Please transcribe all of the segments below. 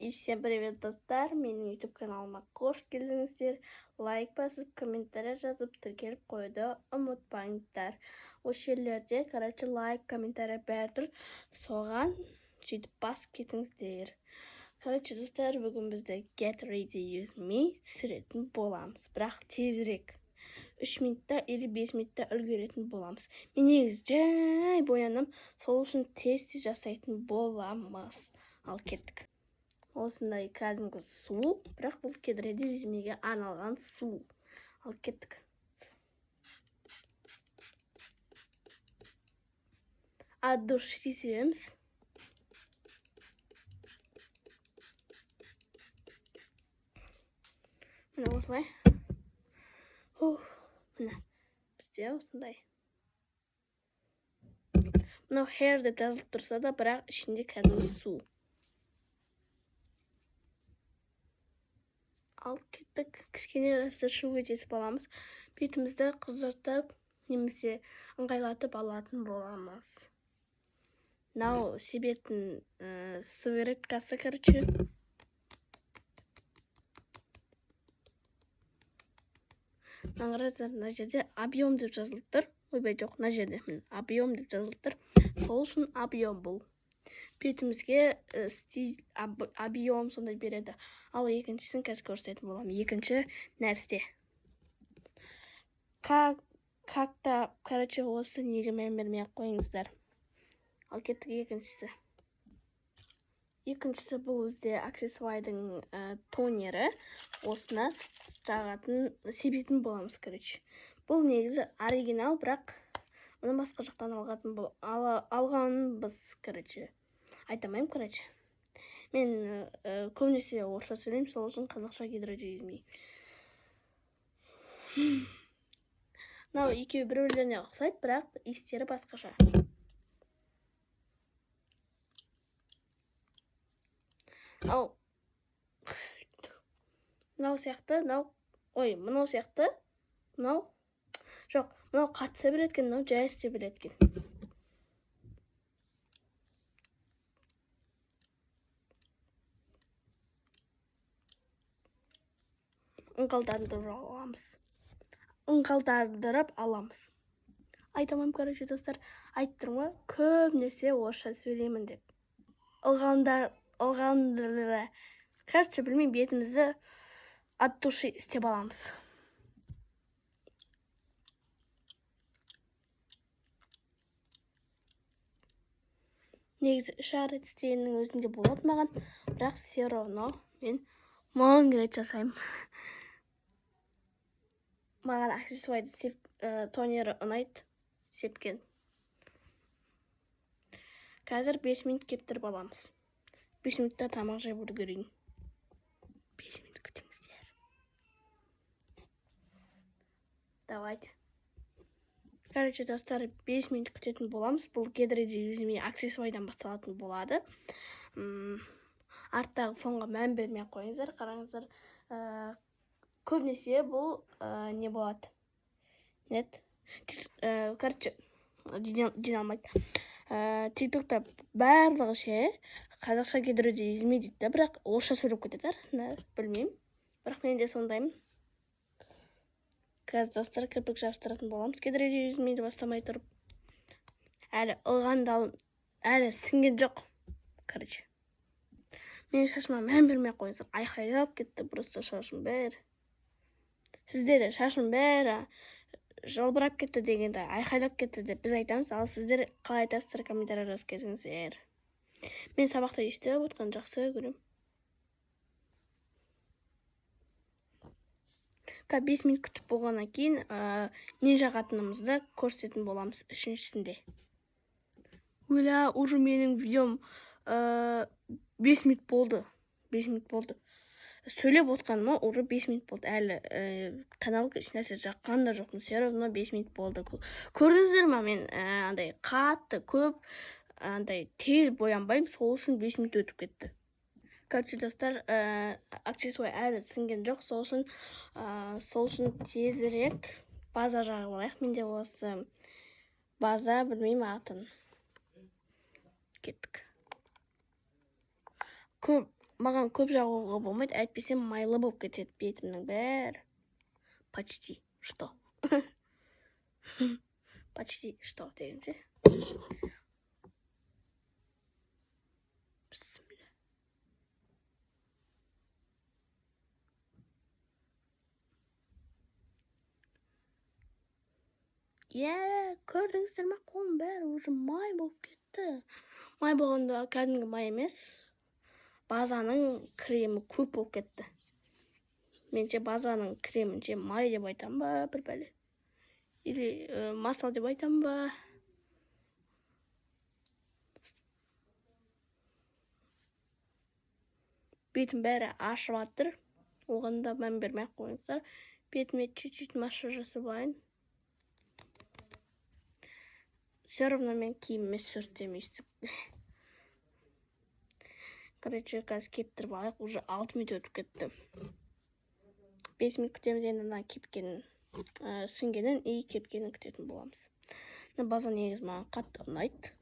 И всем привет, достар! Менің YouTube каналыма қош келдіңіздер. Лайк басып, комментарий жазып, тіркеліп қойды ұмытпаңыздар. Осы жерлерде, лайк, комментарий бәрі соған сөйтіп басып кетіңіздер. Достар, бүгін бізде Get Ready With Me түсіретін боламыз. Бірақ тезірек. 3 минутта или 5 минутта үлгеретін боламыз. Мен негізі жай боянып, сол үшін тез жасайтын боламыз. Ал кеттік. Осындай кәдімгі су, бірақ бұл Get Ready With Me'ге арналған су. Ал кеттік. От души себеміз. Міне осылай. Міне, бізде осындай. Мынау hair деп жазылып тұрса да, бірақ ішінде кәдімгі су. Ал кеттік, кішкене расы шу етесіп аламыз. Бетімізді қыздыртып, немесе ыңғайлатып алатын боламыз. Мынау себетін сывыраткасы, мына жерде объем деп жазылып тұр. Ойбай жоқ, мына жерде объем деп жазылып тұр. Сол үшін объем бұл. Бетімізге стиль, объем сондай береді. Ал екіншісін қазір көрсететін болам. Екінші нәрсе. Как-то, осы неге мән бермей қойыңыздар. Ал кеттік екіншісі. Екіншісі бұл өзде аксессуардың тонері. Осына жағатын, себетін боламыз, Бұл негізі оригинал, бірақ мұны басқа жақтан алғанын біз, айтамайым, Мен көбінесе орысша сөйлеймін, сол үшін қазақша Get Ready With Me. Мынау екеуі бір-бірлеріне ұқсайды, бірақ иістері басқаша. Мынау сияқты, мынау сияқты, мынау жоқ, мынау қатса береткен, мынау жай істе береткен. Ыңғалдандырып аламыз. Айтамам, достар, айттырым ғой, көп нәрсе орысша сөйлеймін деп. Білмеймін, бетімізді от души істеп аламыз. Негізі 3 рет істегеннің өзінде болады маған, бірақ все равно мен мың рет жасаймын. Маған аксессуарды тонері ұнайды, сепкен. Қазір 5 минут кептіріп аламыз. 5 минутта тамақ жеп үлгерейін. 5 минут күтіңіздер. Давайте. Достар, 5 минут күтетін боламыз. Бұл Get Ready With Me аксессуардан басталатын болады. Арттағы фонға мән бермей қойыңыздар, қараңыздар. Көбінесе бұл не болады? Жиналмайды. Тиктокта барлығы қазақша Get Ready With Me дейді, бірақ орысша сөйлеп кетеді арасында, білмеймін. Бірақ мен де сондаймын. Қазір достар, кірпік жабыстыратын боламыз. Get Ready With Me'ді бастамай тұрып. Әлі сіңген жоқ. Мен шашыма мән бермей қойыңыздар. Айқайлап кетті, просто шашым бәрі. Сіздер шашым бәрі жалбырап кетті дегенде, айқайлап кетті деп біз айтамыз, ал сіздер қалай айтасыздар, комментарий жазып кетіңіздер. Мен сабақта естіп отқан жақсы көрем. 5 минут күтіп болғаннан кейін не жағатынымызды көрсететін боламыз үшіншісінде. Уже менің видеом 5 минут болды. 5 минут болды. Сөйлеп отқаныма уже 5 минут болды. Әлі каналға еш нәрсе жаққан да жоқпын. Все равно 5 минут болды. Көрдіңіздер ма, мен андай қатты, көп, андай тез боянбаймын, сол үшін 5 минут өтіп кетті. Достар, аксессуар әлі сіңген жоқ, сол үшін тезірек база жағып алайық. Менде осы база, білмеймін атын. Кеттік. маған көп жағуға болмайды, әйтпесе майлы болып кетеді бетімнің бәрі. Почти что. Почти что дегенше. Бісміллә. Көрдіңіздер ме, қолым бәрі уже май болып кетті. Май болғанда кәдімгі май емес, базаның кремі көп болып кетті. Менше базаның кремінше май деп айтам ба, бір бәле. Или масла деп айтам ба. Бетім бәрі ашып атыр. Оғанда мән бермей қойыңыздар. Бетіме чуть-чуть массаж жасап алайын. Все равно мен киіміме сүртемейсіп. Короче, қазір кептіріп алайық. Уже 6 минут өтіп кетті. 5 минут күтеміз, енді мына кепкенін, сіңгенін и кепкенін күтетін боламыз. База негіз маған қатты ұнайды.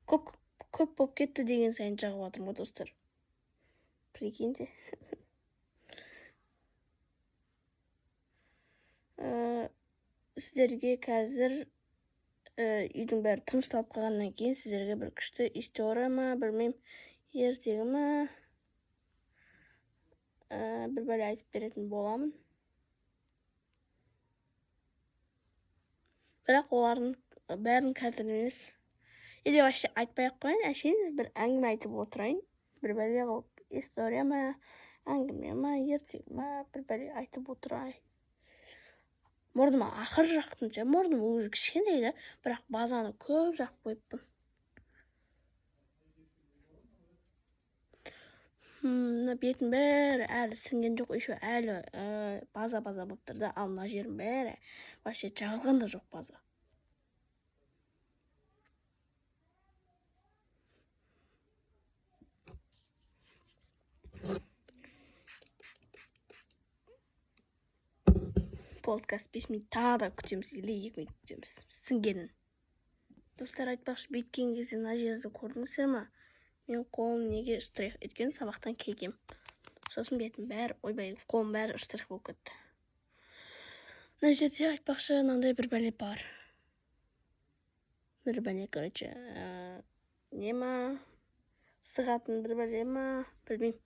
Көп болып кетті деген сайын жағып жатырмын ғой, достар. Прикиньте. Сіздерге қазір үйдің бәрі тынышталып қалғаннан кейін сіздерге бір күшті история ма, білмеймін, ертегі ма, бір бәле айтып беретін боламын. Бірақ олардың бәрін қазір емес. Или вообще айтпай-ақ қойын, әшейін бір әңгіме айтып отырайын. Бір бәле қылып, история ма, әңгіме ма, ертегі ма, бір бәле айтып отырайын. Мұрныма ақыр жақтың, мұрным өзі кішкентай да, бірақ базаны көп жақ қойыппын. Бетім бәрі әлі сіңген жоқ, еще әлі база болып тұрды. Ал мына жерім бәрі вообще жағылған да жоқ база. Подкаст 5 минут тағы да күтеміз, или 2 минут күтеміз сіңгенін. Достар, айтпақшы, беткен кезде мына жерді көрдіңіздер ма? Мен қолым неге штрих еткен, сабақтан келгем. Сосын бетім бәрі, ойбай, қолым бәрі штрих болып кетті. Мына жерде айтпақшы, мынандай бір бәле бар. Бір бәле, короче, не ма? Сығатын бір бәле ма? Білмеймін.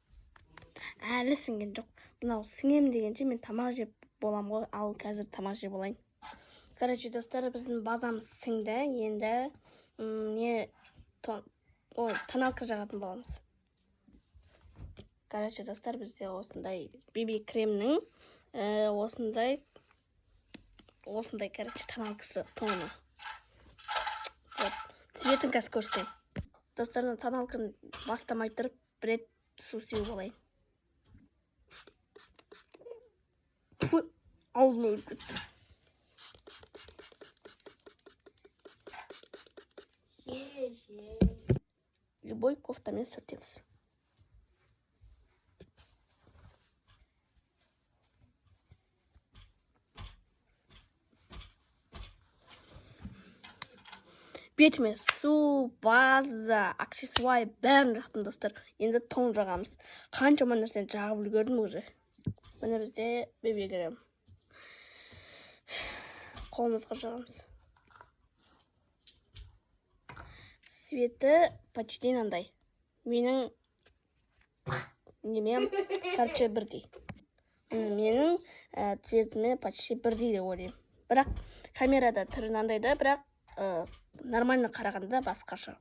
Әлі сіңген жоқ. Мынау сіңем дегенше мен тамақ жеп болам ғой, ал қазір тамақ жеп болайын. Короче, достар, біздің базамыз сіңді, енді тоналка жағатын боламыз. Короче, достар, бізде осындай BB кремнің осындай, короче, тоналкасы тоны. Цветін қазір көрсетейін. Достардың тоналканы бастамай тұрып, бір рет су сеуіп алайын. Аузыма өліп кетті. Любой кофтамен сүртеміз. Бетіме су, база, аксессуар бәрін жақтым, достар. Енді тон жағамыз. Қаншама нәрсені жағып үлгердім уже. Міне бізде BB крем. Қолымызға жағамыз. Светі почти мынандай. Менің немем, короче, бірдей. Менің цветіме почти бірдей деп ойлаймын. Бірақ камерада түрі мынандай да, бірақ нормально қарағанда басқаша.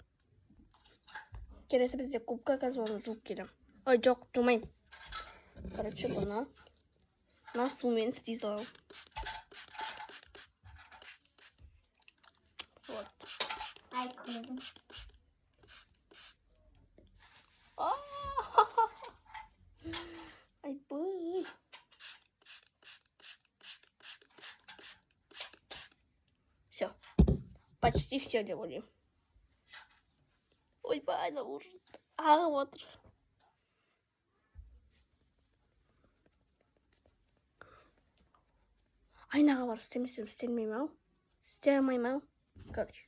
Келесі бізде губка, қазір оны жуып келем. Ой, жоқ, жумайым. Короче, бұны сумен істей салам. Вот. Ай, көрдім. Ай, бой. Все. Почти все деп ойлаймын. Ойбай, ужас. Ағып отыр. Айнаға бар, істемесем істелмеймін ау. Істей алмаймын ау. Короче.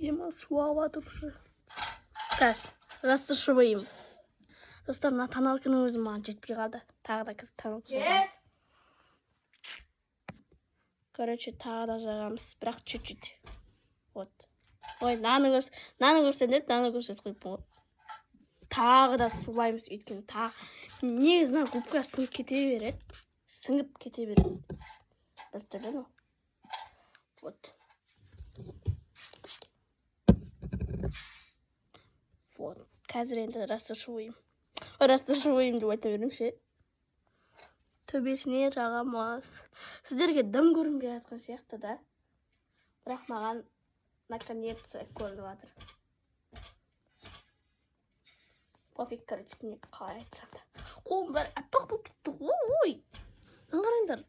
Ема суава тұршы. Кәс, растышывайым. Достар, мына тоналканың өзі маған жетпей қалды. Тағы да қазір тоналка жағамыз. Короче, тағы да жағамыз, бірақ чуть-чуть. Вот. Ой, наны көрсетеді, наны көрсетіп қойыппын ғой. Тағы да сулаймыз өйткені негізінен губка сіңіп кете береді. Бір түрлі ну. Вот. Вот. Қазір енді растышывайым деп айта берем ше. Төбесіне жағамыз. Сіздерге дым көрінбей жатқан сияқты да. Бірақ маған наконец көрініп жатыр. Пофиг, короче, не қалай айтсам да. Қолым бәрі аппақ болып кетті. Ой! Қараңдар.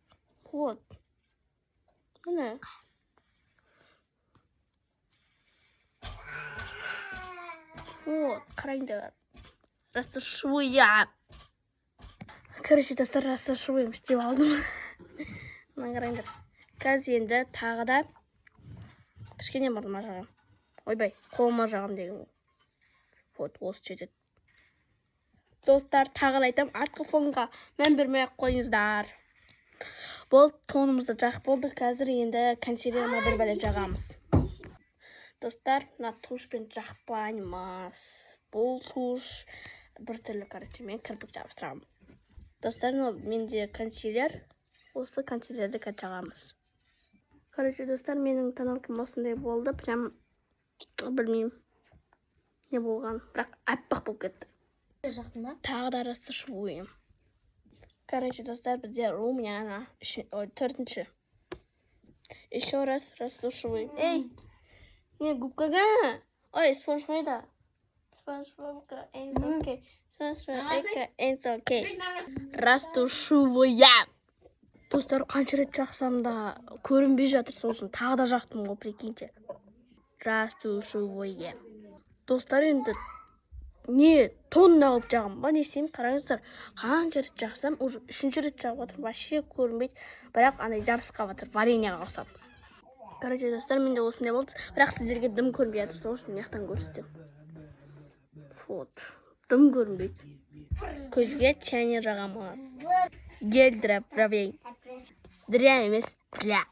Вот. Міне. Вот, қараңдар. Растышываем. Короче, достар, растышываем істеп алдым. Мына қараңдар. Қазір енді тағы да кішкене мұрныма жағам. Ойбай, қолыма жағам деген. Вот, осы жетеді. Достар, тағы айтам, артқы фонға мән бермей қойыңыздар. Бұл тонымызды жақ болды. Қазір енді консилеріме бір бәле жағамыз. Достар, мына тушпен жақпаймыз. Бұл туш бір түрлі, короче, мен кірпік жабыстырамын. Достар, менде консилер. Осы консилерді жағамыз. Короче, достар, менің тоналкам осындай болды. Прям білмеймін не болған. Бірақ аппақ болып кетті. Тағы да растышываем. Короче, достар, бізде румяна. Төртінші. Еще раз растушиваем. Эй, не, губкаға. Ой, спонж қойда. Спонжбобка, окей. Растушиваем. Достар, қанша рет жақсам да көрінбей жатыр, сол үшін тағы да жақтым ғой, прикиньте. Растушиваем. Достар, енді не тонна қылып жағам ба, не істеймін, қараңыздар. Қанша рет жақсам, уже үшінші рет жағып отыр, вообще көрінбейді. Бірақ андай жабысқа батыр, вареньяға ұқсап. Короче, достар, менде осындай болды. Бірақ сіздерге дым көрінбей жатыр, сол үшін мияқтан көрсетемін. Вот. Дым көрінбейді. Көзге тянер жағамыз. Гель правей. Дря емес, для.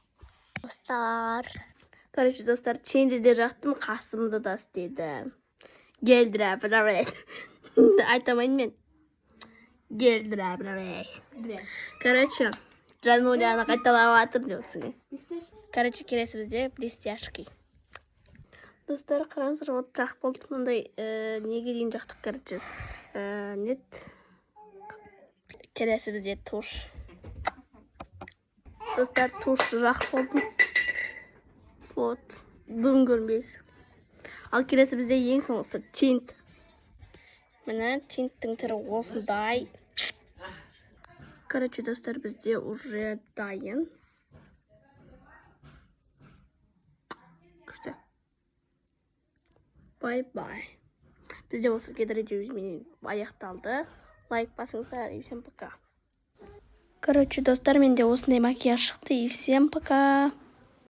Достар. Короче, достар, тенде де жақтым, қасымды да істедім. Гель правей. Айтамайын мен. Гель правей. Короче, Жануляны қайталап атыр деп отсың. Короче, келесі бізде блестяшки. Достар, қараңыздар, вот жақ болды. Мындай неге дейін жақтық, короче. Нет. Келесі бізде туш. Достар, туш жақ болды. Вот. Дым көрінбейсіз. Ал келесі бізде ең соңғысы тинт. Міне тинттің түрі осындай. Короче, достар, бізде уже дайын. Күшті. Бай-бай. Бізде осы кедірде өзімен аяқталды. Лайк басыңыздар, и всем пока. Короче, достар, менде осындай макияж шықты, и всем пока.